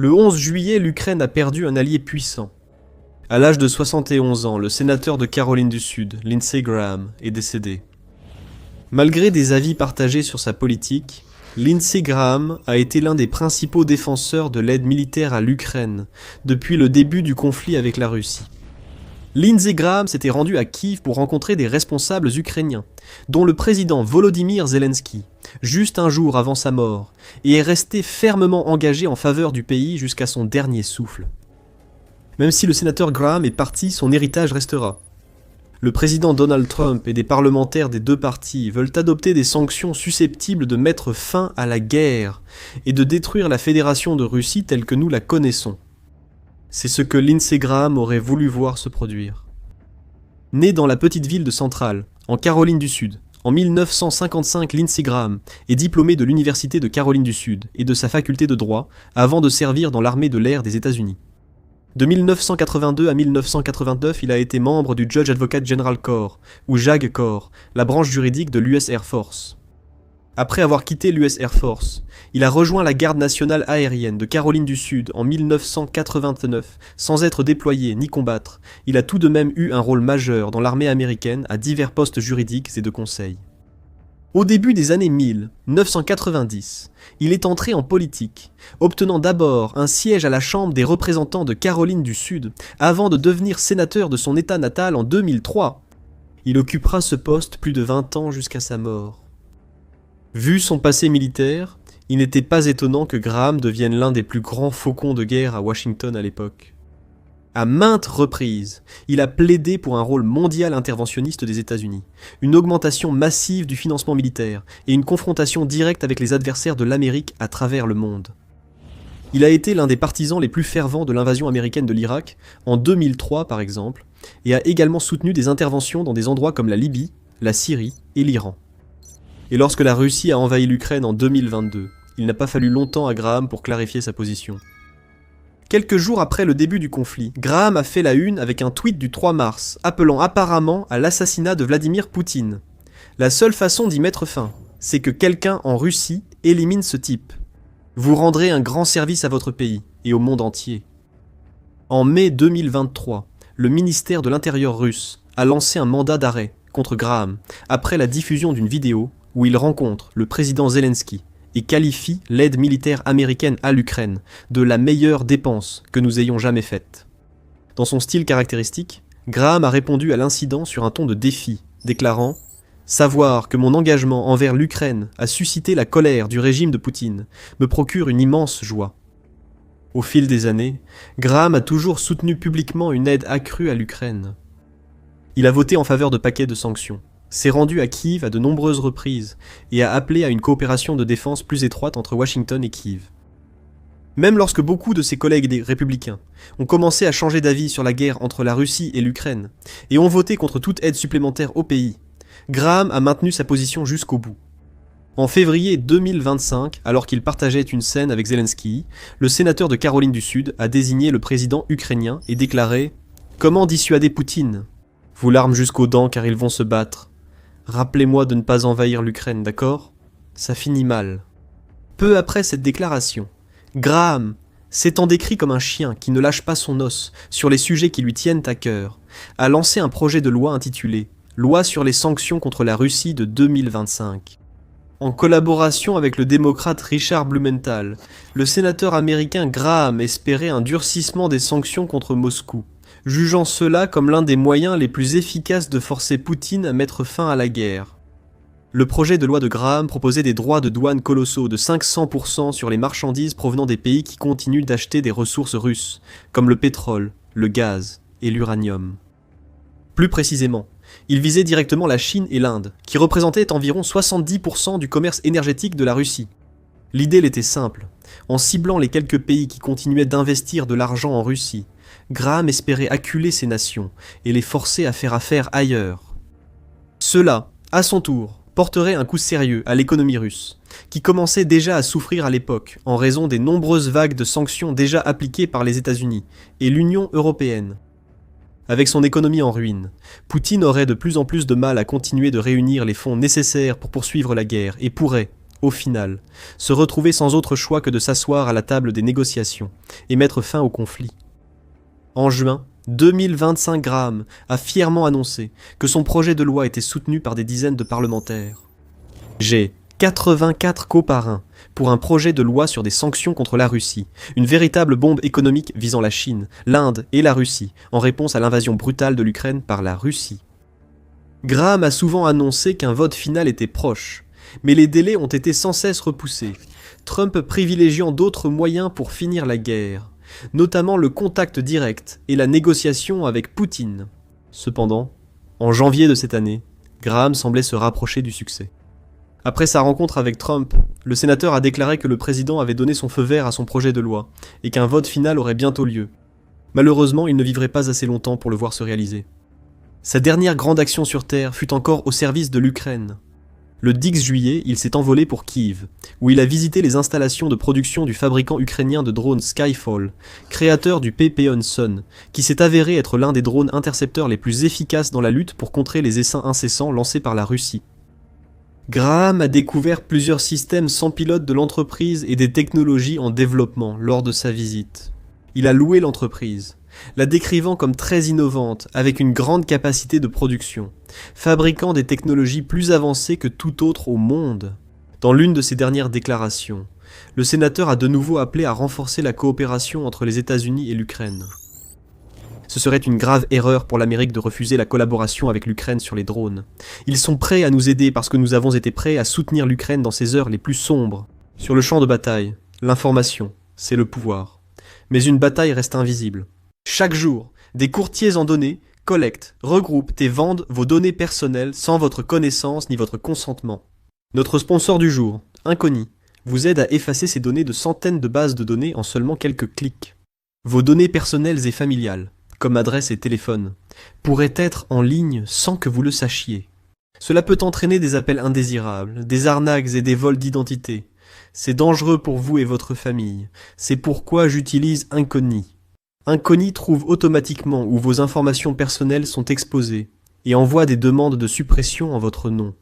Le 11 juillet, l'Ukraine a perdu un allié puissant. À l'âge de 71 ans, le sénateur de Caroline du Sud, Lindsey Graham, est décédé. Malgré des avis partagés sur sa politique, Lindsey Graham a été l'un des principaux défenseurs de l'aide militaire à l'Ukraine depuis le début du conflit avec la Russie. Lindsey Graham s'était rendu à Kiev pour rencontrer des responsables ukrainiens, dont le président Volodymyr Zelensky, juste un jour avant sa mort, et est resté fermement engagé en faveur du pays jusqu'à son dernier souffle. Même si le sénateur Graham est parti, son héritage restera. Le président Donald Trump et des parlementaires des deux partis veulent adopter des sanctions susceptibles de mettre fin à la guerre et de détruire la Fédération de Russie telle que nous la connaissons. C'est ce que Lindsey Graham aurait voulu voir se produire. Né dans la petite ville de Central, en Caroline du Sud, en 1955, Lindsey Graham est diplômé de l'Université de Caroline du Sud et de sa faculté de droit avant de servir dans l'armée de l'air des États-Unis. De 1982 à 1989, il a été membre du Judge Advocate General Corps, ou JAG Corps, la branche juridique de l'US Air Force. Après avoir quitté l'US Air Force, il a rejoint la Garde nationale aérienne de Caroline du Sud en 1989, sans être déployé ni combattre. Il a tout de même eu un rôle majeur dans l'armée américaine à divers postes juridiques et de conseil. Au début des années 1990, il est entré en politique, obtenant d'abord un siège à la Chambre des représentants de Caroline du Sud, avant de devenir sénateur de son État natal en 2003. Il occupera ce poste plus de 20 ans jusqu'à sa mort. Vu son passé militaire, il n'était pas étonnant que Graham devienne l'un des plus grands faucons de guerre à Washington à l'époque. À maintes reprises, il a plaidé pour un rôle mondial interventionniste des États-Unis, une augmentation massive du financement militaire et une confrontation directe avec les adversaires de l'Amérique à travers le monde. Il a été l'un des partisans les plus fervents de l'invasion américaine de l'Irak, en 2003 par exemple, et a également soutenu des interventions dans des endroits comme la Libye, la Syrie et l'Iran. Et lorsque la Russie a envahi l'Ukraine en 2022, il n'a pas fallu longtemps à Graham pour clarifier sa position. Quelques jours après le début du conflit, Graham a fait la une avec un tweet du 3 mars, appelant apparemment à l'assassinat de Vladimir Poutine. La seule façon d'y mettre fin, c'est que quelqu'un en Russie élimine ce type. Vous rendrez un grand service à votre pays et au monde entier. En mai 2023, le ministère de l'Intérieur russe a lancé un mandat d'arrêt contre Graham après la diffusion d'une vidéo où il rencontre le président Zelensky et qualifie l'aide militaire américaine à l'Ukraine de la meilleure dépense que nous ayons jamais faite. Dans son style caractéristique, Graham a répondu à l'incident sur un ton de défi, déclarant « Savoir que mon engagement envers l'Ukraine a suscité la colère du régime de Poutine me procure une immense joie. » Au fil des années, Graham a toujours soutenu publiquement une aide accrue à l'Ukraine. Il a voté en faveur de paquets de sanctions, s'est rendu à Kiev à de nombreuses reprises et a appelé à une coopération de défense plus étroite entre Washington et Kiev. Même lorsque beaucoup de ses collègues des républicains ont commencé à changer d'avis sur la guerre entre la Russie et l'Ukraine et ont voté contre toute aide supplémentaire au pays, Graham a maintenu sa position jusqu'au bout. En février 2025, alors qu'il partageait une scène avec Zelensky, le sénateur de Caroline du Sud a désigné le président ukrainien et déclaré « Comment dissuader Poutine ? Vous l'arme jusqu'aux dents car ils vont se battre. Rappelez-moi de ne pas envahir l'Ukraine, d'accord ? Ça finit mal. » Peu après cette déclaration, Graham, s'étant décrit comme un chien qui ne lâche pas son os sur les sujets qui lui tiennent à cœur, a lancé un projet de loi intitulé « Loi sur les sanctions contre la Russie de 2025 ». En collaboration avec le démocrate Richard Blumenthal, le sénateur américain Graham espérait un durcissement des sanctions contre Moscou, jugeant cela comme l'un des moyens les plus efficaces de forcer Poutine à mettre fin à la guerre. Le projet de loi de Graham proposait des droits de douane colossaux de 500% sur les marchandises provenant des pays qui continuent d'acheter des ressources russes, comme le pétrole, le gaz et l'uranium. Plus précisément, il visait directement la Chine et l'Inde, qui représentaient environ 70% du commerce énergétique de la Russie. L'idée était simple. En ciblant les quelques pays qui continuaient d'investir de l'argent en Russie, Graham espérait acculer ces nations et les forcer à faire affaire ailleurs. Cela, à son tour, porterait un coup sérieux à l'économie russe, qui commençait déjà à souffrir à l'époque en raison des nombreuses vagues de sanctions déjà appliquées par les États-Unis et l'Union européenne. Avec son économie en ruine, Poutine aurait de plus en plus de mal à continuer de réunir les fonds nécessaires pour poursuivre la guerre et pourrait, au final, se retrouver sans autre choix que de s'asseoir à la table des négociations et mettre fin au conflit. En juin, 2025 Graham a fièrement annoncé que son projet de loi était soutenu par des dizaines de parlementaires. J'ai 84 coparrains pour un projet de loi sur des sanctions contre la Russie, une véritable bombe économique visant la Chine, l'Inde et la Russie, en réponse à l'invasion brutale de l'Ukraine par la Russie. Graham a souvent annoncé qu'un vote final était proche, mais les délais ont été sans cesse repoussés, Trump privilégiant d'autres moyens pour finir la guerre, notamment le contact direct et la négociation avec Poutine. Cependant, en janvier de cette année, Graham semblait se rapprocher du succès. Après sa rencontre avec Trump, le sénateur a déclaré que le président avait donné son feu vert à son projet de loi et qu'un vote final aurait bientôt lieu. Malheureusement, il ne vivrait pas assez longtemps pour le voir se réaliser. Sa dernière grande action sur Terre fut encore au service de l'Ukraine. Le 10 juillet, il s'est envolé pour Kiev, où il a visité les installations de production du fabricant ukrainien de drones Skyfall, créateur du Papillon Sun, qui s'est avéré être l'un des drones intercepteurs les plus efficaces dans la lutte pour contrer les essaims incessants lancés par la Russie. Graham a découvert plusieurs systèmes sans pilote de l'entreprise et des technologies en développement lors de sa visite. Il a loué l'entreprise, la décrivant comme très innovante, avec une grande capacité de production, fabriquant des technologies plus avancées que tout autre au monde. Dans l'une de ses dernières déclarations, le sénateur a de nouveau appelé à renforcer la coopération entre les États-Unis et l'Ukraine. Ce serait une grave erreur pour l'Amérique de refuser la collaboration avec l'Ukraine sur les drones. Ils sont prêts à nous aider parce que nous avons été prêts à soutenir l'Ukraine dans ses heures les plus sombres. Sur le champ de bataille, l'information, c'est le pouvoir. Mais une bataille reste invisible. Chaque jour, des courtiers en données collectent, regroupent et vendent vos données personnelles sans votre connaissance ni votre consentement. Notre sponsor du jour, Inconi, vous aide à effacer ces données de centaines de bases de données en seulement quelques clics. Vos données personnelles et familiales, comme adresse et téléphone, pourraient être en ligne sans que vous le sachiez. Cela peut entraîner des appels indésirables, des arnaques et des vols d'identité. C'est dangereux pour vous et votre famille. C'est pourquoi j'utilise Inconi. Inconi trouve automatiquement où vos informations personnelles sont exposées et envoie des demandes de suppression en votre nom.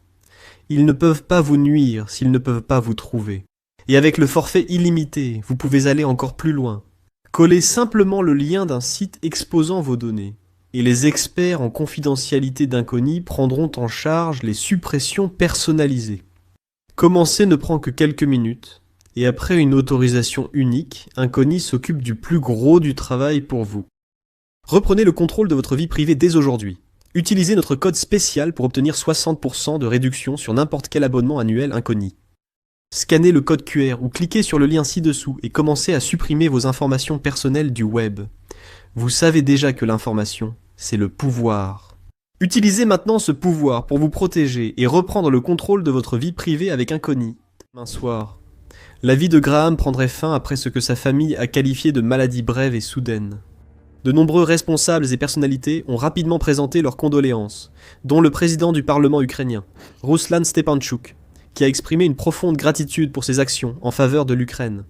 Ils ne peuvent pas vous nuire s'ils ne peuvent pas vous trouver. Et avec le forfait illimité, vous pouvez aller encore plus loin. Collez simplement le lien d'un site exposant vos données, et les experts en confidentialité d'Inconi prendront en charge les suppressions personnalisées. Commencer ne prend que quelques minutes, et après une autorisation unique, Inconi s'occupe du plus gros du travail pour vous. Reprenez le contrôle de votre vie privée dès aujourd'hui. Utilisez notre code spécial pour obtenir 60% de réduction sur n'importe quel abonnement annuel Inconi. Scannez le code QR ou cliquez sur le lien ci-dessous et commencez à supprimer vos informations personnelles du web. Vous savez déjà que l'information, c'est le pouvoir. Utilisez maintenant ce pouvoir pour vous protéger et reprendre le contrôle de votre vie privée avec Inconi. Un soir, la vie de Graham prendrait fin après ce que sa famille a qualifié de maladie brève et soudaine. De nombreux responsables et personnalités ont rapidement présenté leurs condoléances, dont le président du Parlement ukrainien, Ruslan Stepanchuk, qui a exprimé une profonde gratitude pour ses actions en faveur de l'Ukraine,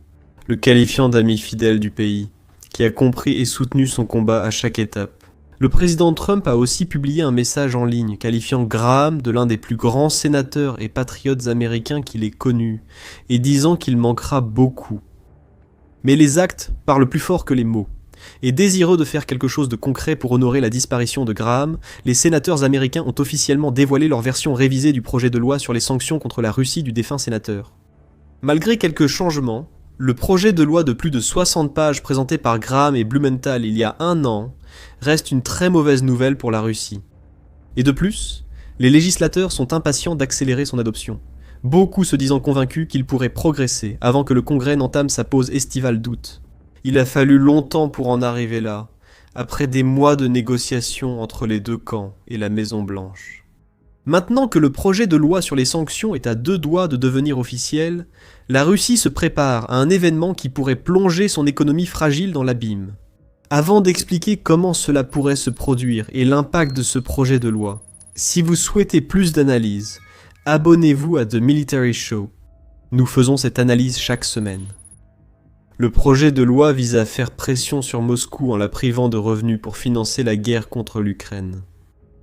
le qualifiant d'ami fidèle du pays, qui a compris et soutenu son combat à chaque étape. Le président Trump a aussi publié un message en ligne qualifiant Graham de l'un des plus grands sénateurs et patriotes américains qu'il ait connus, et disant qu'il manquera beaucoup. Mais les actes parlent plus fort que les mots. Et désireux de faire quelque chose de concret pour honorer la disparition de Graham, les sénateurs américains ont officiellement dévoilé leur version révisée du projet de loi sur les sanctions contre la Russie du défunt sénateur. Malgré quelques changements, le projet de loi de plus de 60 pages présenté par Graham et Blumenthal il y a un an reste une très mauvaise nouvelle pour la Russie. Et de plus, les législateurs sont impatients d'accélérer son adoption, beaucoup se disant convaincus qu'il pourrait progresser avant que le Congrès n'entame sa pause estivale d'août. Il a fallu longtemps pour en arriver là, après des mois de négociations entre les deux camps et la Maison-Blanche. Maintenant que le projet de loi sur les sanctions est à 2 doigts de devenir officiel, la Russie se prépare à un événement qui pourrait plonger son économie fragile dans l'abîme. Avant d'expliquer comment cela pourrait se produire et l'impact de ce projet de loi, si vous souhaitez plus d'analyse, abonnez-vous à The Military Show. Nous faisons cette analyse chaque semaine. Le projet de loi vise à faire pression sur Moscou en la privant de revenus pour financer la guerre contre l'Ukraine.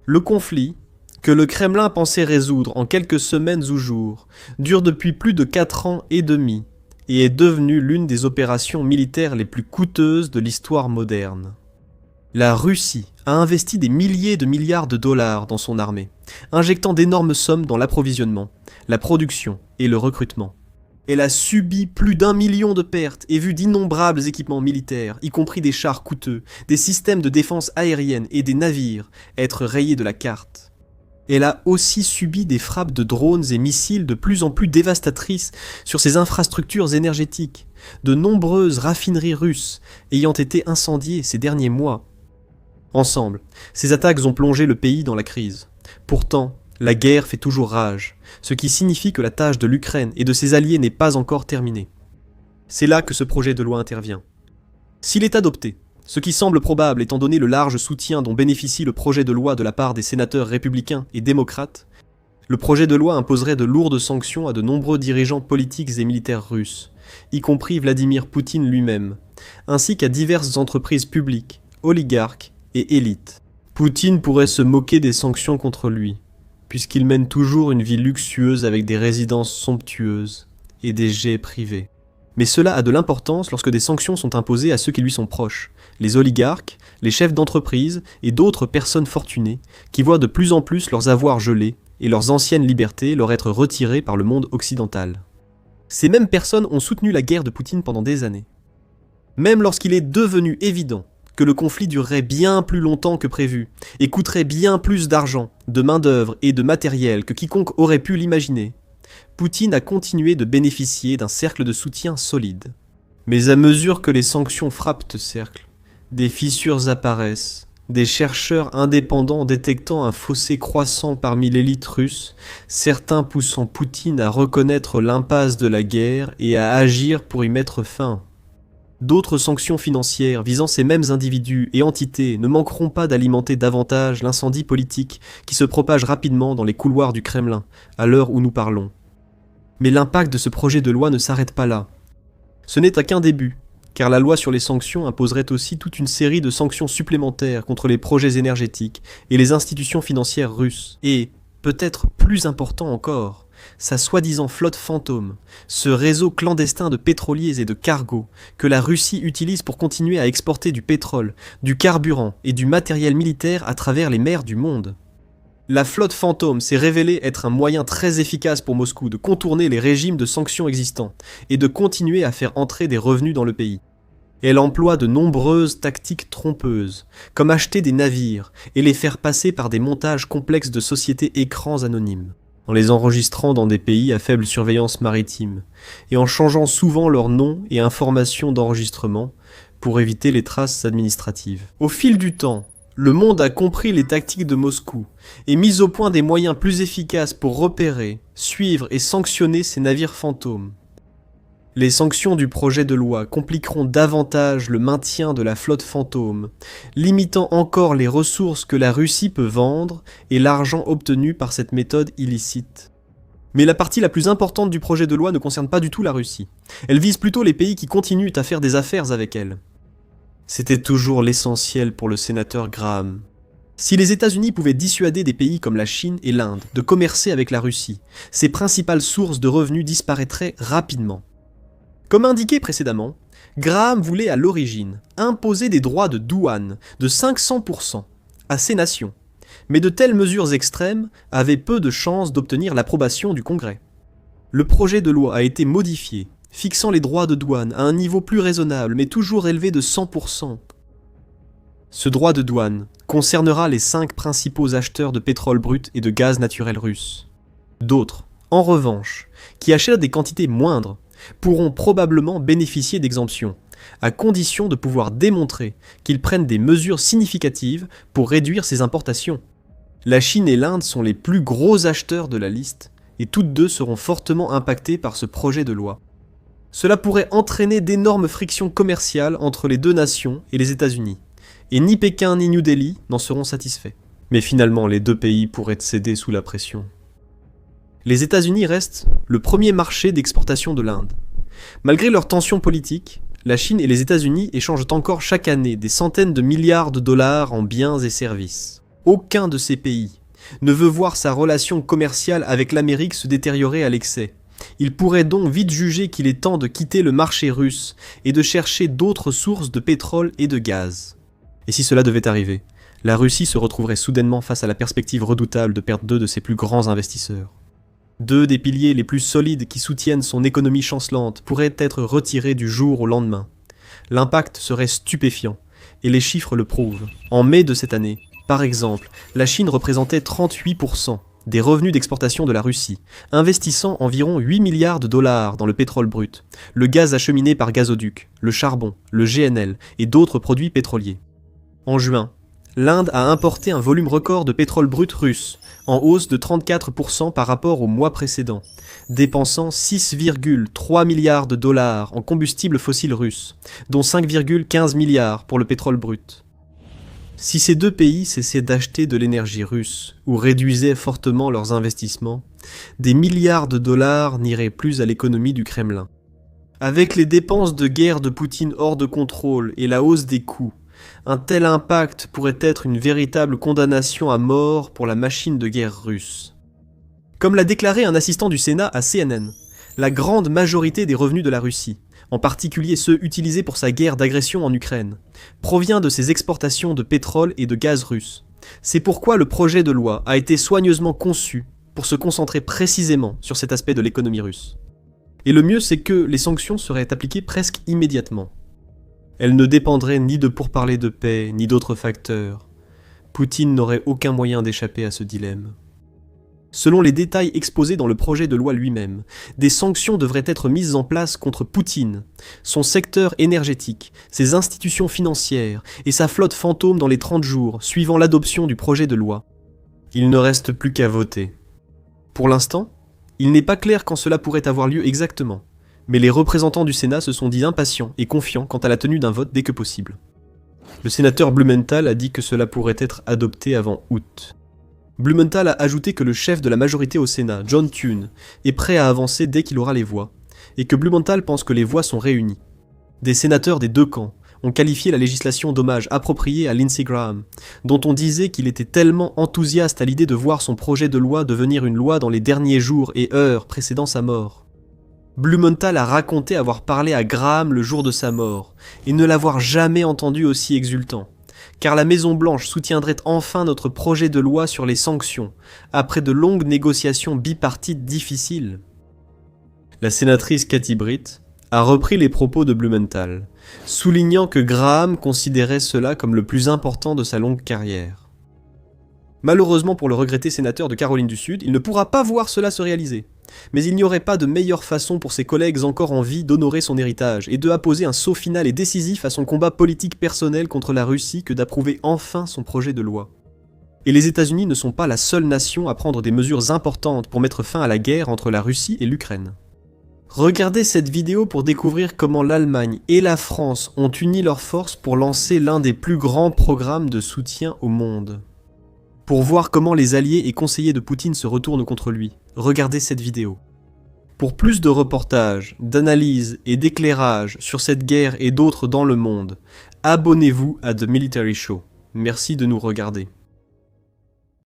Le conflit, que le Kremlin pensait résoudre en quelques semaines ou jours, dure depuis plus de 4 ans et demi, et est devenue l'une des opérations militaires les plus coûteuses de l'histoire moderne. La Russie a investi des milliers de milliards de dollars dans son armée, injectant d'énormes sommes dans l'approvisionnement, la production et le recrutement. Elle a subi plus d'1 million de pertes et vu d'innombrables équipements militaires, y compris des chars coûteux, des systèmes de défense aérienne et des navires, être rayés de la carte. Elle a aussi subi des frappes de drones et missiles de plus en plus dévastatrices sur ses infrastructures énergétiques, de nombreuses raffineries russes ayant été incendiées ces derniers mois. Ensemble, ces attaques ont plongé le pays dans la crise. Pourtant, la guerre fait toujours rage, ce qui signifie que la tâche de l'Ukraine et de ses alliés n'est pas encore terminée. C'est là que ce projet de loi intervient. S'il est adopté, ce qui semble probable étant donné le large soutien dont bénéficie le projet de loi de la part des sénateurs républicains et démocrates, le projet de loi imposerait de lourdes sanctions à de nombreux dirigeants politiques et militaires russes, y compris Vladimir Poutine lui-même, ainsi qu'à diverses entreprises publiques, oligarques et élites. Poutine pourrait se moquer des sanctions contre lui, puisqu'il mène toujours une vie luxueuse avec des résidences somptueuses et des jets privés. Mais cela a de l'importance lorsque des sanctions sont imposées à ceux qui lui sont proches, les oligarques, les chefs d'entreprise et d'autres personnes fortunées qui voient de plus en plus leurs avoirs gelés et leurs anciennes libertés leur être retirées par le monde occidental. Ces mêmes personnes ont soutenu la guerre de Poutine pendant des années. Même lorsqu'il est devenu évident que le conflit durerait bien plus longtemps que prévu et coûterait bien plus d'argent, de main-d'œuvre et de matériel que quiconque aurait pu l'imaginer, Poutine a continué de bénéficier d'un cercle de soutien solide. Mais à mesure que les sanctions frappent ce cercle, des fissures apparaissent, des chercheurs indépendants détectant un fossé croissant parmi l'élite russe, certains poussant Poutine à reconnaître l'impasse de la guerre et à agir pour y mettre fin. D'autres sanctions financières visant ces mêmes individus et entités ne manqueront pas d'alimenter davantage l'incendie politique qui se propage rapidement dans les couloirs du Kremlin, à l'heure où nous parlons. Mais l'impact de ce projet de loi ne s'arrête pas là. Ce n'est qu'un début, car la loi sur les sanctions imposerait aussi toute une série de sanctions supplémentaires contre les projets énergétiques et les institutions financières russes. Et, peut-être plus important encore, sa soi-disant flotte fantôme, ce réseau clandestin de pétroliers et de cargos que la Russie utilise pour continuer à exporter du pétrole, du carburant et du matériel militaire à travers les mers du monde. La flotte fantôme s'est révélée être un moyen très efficace pour Moscou de contourner les régimes de sanctions existants et de continuer à faire entrer des revenus dans le pays. Elle emploie de nombreuses tactiques trompeuses, comme acheter des navires et les faire passer par des montages complexes de sociétés écrans anonymes, en les enregistrant dans des pays à faible surveillance maritime, et en changeant souvent leurs noms et informations d'enregistrement pour éviter les traces administratives. Au fil du temps, le monde a compris les tactiques de Moscou et mis au point des moyens plus efficaces pour repérer, suivre et sanctionner ces navires fantômes. Les sanctions du projet de loi compliqueront davantage le maintien de la flotte fantôme, limitant encore les ressources que la Russie peut vendre et l'argent obtenu par cette méthode illicite. Mais la partie la plus importante du projet de loi ne concerne pas du tout la Russie. Elle vise plutôt les pays qui continuent à faire des affaires avec elle. C'était toujours l'essentiel pour le sénateur Graham. Si les États-Unis pouvaient dissuader des pays comme la Chine et l'Inde de commercer avec la Russie, ses principales sources de revenus disparaîtraient rapidement. Comme indiqué précédemment, Graham voulait à l'origine imposer des droits de douane de 500% à ces nations, mais de telles mesures extrêmes avaient peu de chances d'obtenir l'approbation du Congrès. Le projet de loi a été modifié, fixant les droits de douane à un niveau plus raisonnable mais toujours élevé de 100%. Ce droit de douane concernera les 5 principaux acheteurs de pétrole brut et de gaz naturel russe. D'autres, en revanche, qui achètent des quantités moindres, pourront probablement bénéficier d'exemptions, à condition de pouvoir démontrer qu'ils prennent des mesures significatives pour réduire ces importations. La Chine et l'Inde sont les plus gros acheteurs de la liste, et toutes deux seront fortement impactées par ce projet de loi. Cela pourrait entraîner d'énormes frictions commerciales entre les deux nations et les États-Unis, et ni Pékin ni New Delhi n'en seront satisfaits. Mais finalement, les deux pays pourraient céder sous la pression. Les États-Unis restent le premier marché d'exportation de l'Inde. Malgré leurs tensions politiques, la Chine et les États-Unis échangent encore chaque année des centaines de milliards de dollars en biens et services. Aucun de ces pays, ne veut voir sa relation commerciale avec l'Amérique se détériorer à l'excès. Il pourrait donc vite juger qu'il est temps de quitter le marché russe et de chercher d'autres sources de pétrole et de gaz. Et si cela devait arriver, la Russie se retrouverait soudainement face à la perspective redoutable de perdre deux de ses plus grands investisseurs. Deux des piliers les plus solides qui soutiennent son économie chancelante pourraient être retirés du jour au lendemain. L'impact serait stupéfiant, et les chiffres le prouvent. En mai de cette année, par exemple, la Chine représentait 38% des revenus d'exportation de la Russie, investissant environ 8 milliards de dollars dans le pétrole brut, le gaz acheminé par gazoduc, le charbon, le GNL et d'autres produits pétroliers. En juin, l'Inde a importé un volume record de pétrole brut russe, en hausse de 34% par rapport au mois précédent, dépensant 6,3 milliards de dollars en combustible fossile russe, dont 5,15 milliards pour le pétrole brut. Si ces deux pays cessaient d'acheter de l'énergie russe ou réduisaient fortement leurs investissements, des milliards de dollars n'iraient plus à l'économie du Kremlin. Avec les dépenses de guerre de Poutine hors de contrôle et la hausse des coûts, un tel impact pourrait être une véritable condamnation à mort pour la machine de guerre russe. Comme l'a déclaré un assistant du Sénat à CNN, la grande majorité des revenus de la Russie, en particulier ceux utilisés pour sa guerre d'agression en Ukraine, provient de ses exportations de pétrole et de gaz russes. C'est pourquoi le projet de loi a été soigneusement conçu pour se concentrer précisément sur cet aspect de l'économie russe. Et le mieux, c'est que les sanctions seraient appliquées presque immédiatement. Elles ne dépendraient ni de pourparlers de paix, ni d'autres facteurs. Poutine n'aurait aucun moyen d'échapper à ce dilemme. Selon les détails exposés dans le projet de loi lui-même, des sanctions devraient être mises en place contre Poutine, son secteur énergétique, ses institutions financières et sa flotte fantôme dans les 30 jours suivant l'adoption du projet de loi. Il ne reste plus qu'à voter. Pour l'instant, il n'est pas clair quand cela pourrait avoir lieu exactement, mais les représentants du Sénat se sont dit impatients et confiants quant à la tenue d'un vote dès que possible. Le sénateur Blumenthal a dit que cela pourrait être adopté avant août. Blumenthal a ajouté que le chef de la majorité au Sénat, John Thune, est prêt à avancer dès qu'il aura les voix, et que Blumenthal pense que les voix sont réunies. Des sénateurs des deux camps ont qualifié la législation d'hommage approprié à Lindsey Graham, dont on disait qu'il était tellement enthousiaste à l'idée de voir son projet de loi devenir une loi dans les derniers jours et heures précédant sa mort. Blumenthal a raconté avoir parlé à Graham le jour de sa mort, et ne l'avoir jamais entendu aussi exultant, car la Maison-Blanche soutiendrait enfin notre projet de loi sur les sanctions, après de longues négociations bipartites difficiles. La sénatrice Kathy Britt a repris les propos de Blumenthal, soulignant que Graham considérait cela comme le plus important de sa longue carrière. Malheureusement pour le regretté sénateur de Caroline du Sud, il ne pourra pas voir cela se réaliser. Mais il n'y aurait pas de meilleure façon pour ses collègues encore en vie d'honorer son héritage et de apposer un saut final et décisif à son combat politique personnel contre la Russie que d'approuver enfin son projet de loi. Et les États-Unis ne sont pas la seule nation à prendre des mesures importantes pour mettre fin à la guerre entre la Russie et l'Ukraine. Regardez cette vidéo pour découvrir comment l'Allemagne et la France ont uni leurs forces pour lancer l'un des plus grands programmes de soutien au monde. Pour voir comment les alliés et conseillers de Poutine se retournent contre lui, regardez cette vidéo. Pour plus de reportages, d'analyses et d'éclairages sur cette guerre et d'autres dans le monde, abonnez-vous à The Military Show. Merci de nous regarder.